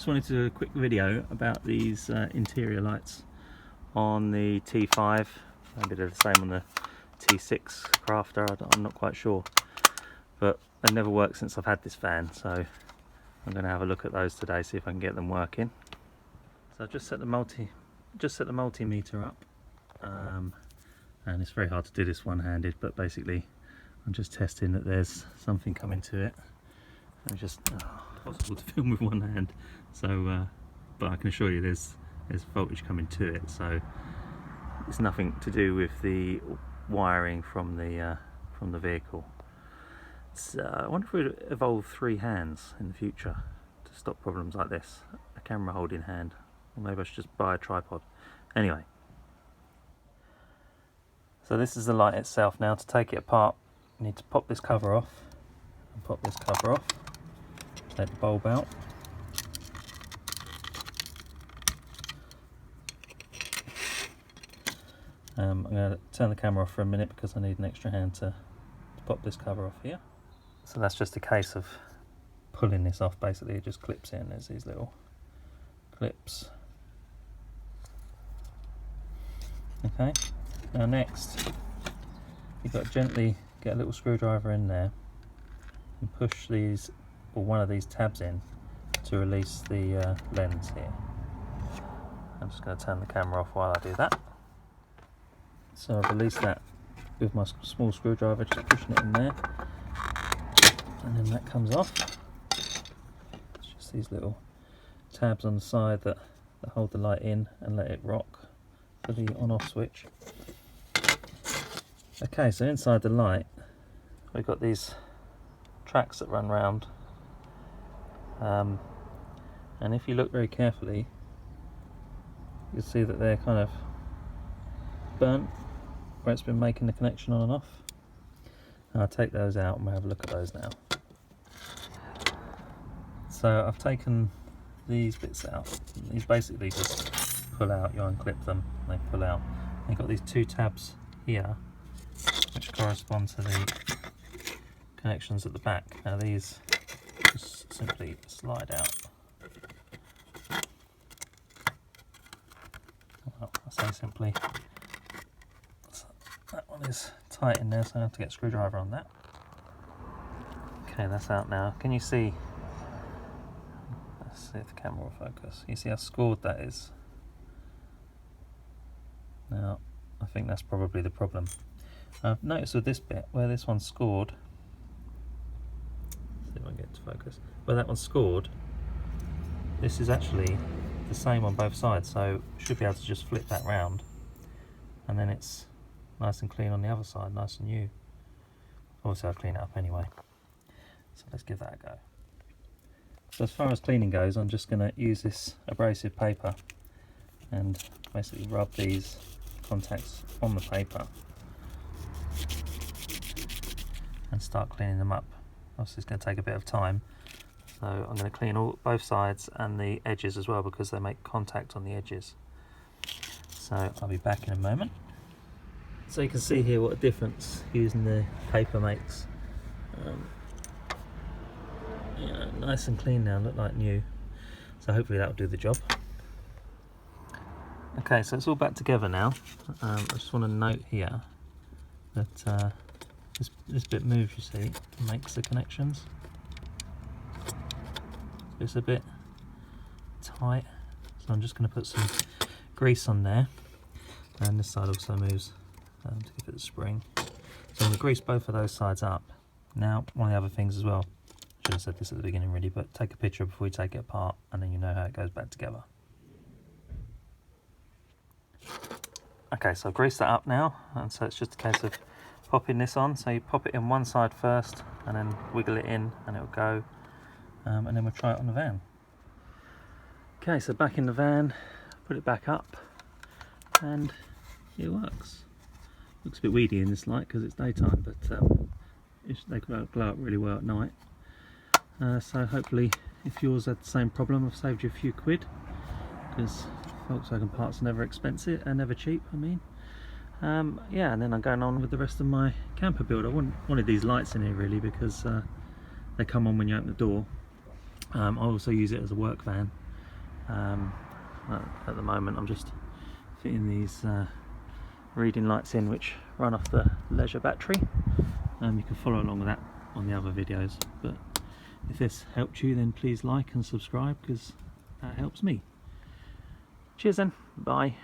Just wanted to do a quick video about these interior lights on the T5. Maybe they're the same on the T6 Crafter, I'm not quite sure. But they've never worked since I've had this van, so I'm going to have a look at those today, see if I can get them working. So I've just set the multimeter up, and it's very hard to do this one-handed, but basically I'm just testing that there's something coming to it. It's just possible to film with one hand, so but I can assure you there's voltage coming to it, so it's nothing to do with the wiring from the vehicle. I wonder if we'd evolve 3 hands in the future to stop problems like this, a camera holding hand, or maybe I should just buy a tripod. Anyway, so this is the light itself. Now, to take it apart, you need to pop this cover off and pop this cover off. Take the bulb out. I'm going to turn the camera off for a minute because I need an extra hand to pop this cover off here. So that's just a case of pulling this off. Basically it just clips in. There's these little clips. Okay, now next you've got to gently get a little screwdriver in there and push these, or one of these tabs in, to release the lens here. I'm just going to turn the camera off while I do that. So I've released that with my small screwdriver, just pushing it in there, and then that comes off. It's just these little tabs on the side that hold the light in and let it rock for the on-off switch. Okay, so inside the light we've got these tracks that run round, and if you look very carefully you'll see that they're kind of burnt where it's been making the connection on and off. I'll take those out and we'll have a look at those now. So I've taken these bits out. These basically just pull out, you unclip them, they pull out. They've got these 2 tabs here which correspond to the connections at the back. Now these just simply slide out. Well, I say simply, that one is tight in there, so I have to get a screwdriver on that. Okay, that's out now. Can you see? Let's see if the camera will focus. You see how scored that is? Now, I think that's probably the problem. I've noticed with this bit, where this one's scored, let's see if I can get it to focus, where that one's scored, this is actually the same on both sides, so should be able to just flip that round, and then it's nice and clean on the other side, nice and new. Obviously I'll clean it up anyway, so let's give that a go. So as far as cleaning goes, I'm just going to use this abrasive paper and basically rub these contacts on the paper and start cleaning them up. Obviously it's going to take a bit of time, so I'm going to clean both sides and the edges as well, because they make contact on the edges. So I'll be back in a moment. So you can see here what a difference using the paper makes. Yeah, nice and clean now, look like new. So hopefully that'll do the job. Okay, so it's all back together now. I just want to note here that this bit moves, you see, and makes the connections. It's a bit tight, so I'm just going to put some grease on there, and this side also moves to give it a spring. So I'm going to grease both of those sides up. Now, one of the other things as well, I should have said this at the beginning really, but take a picture before you take it apart, and then you know how it goes back together. Okay, so I've greased that up now, and so it's just a case of popping this on. So you pop it in one side first, and then wiggle it in, and it'll go, and then we'll try it on the van. Okay, so back in the van, put it back up, and it works. Looks a bit weedy in this light because it's daytime, but they glow up really well at night. So hopefully, if yours had the same problem, I've saved you a few quid, because Volkswagen parts are never expensive and never cheap, I mean. Yeah, and then I'm going on with the rest of my camper build. I wanted these lights in here really because they come on when you open the door. I also use it as a work van, At the moment I'm just fitting these reading lights in, which run off the leisure battery. You can follow along with that on the other videos, but if this helped you, then please like and subscribe, because that helps me. Cheers then, bye.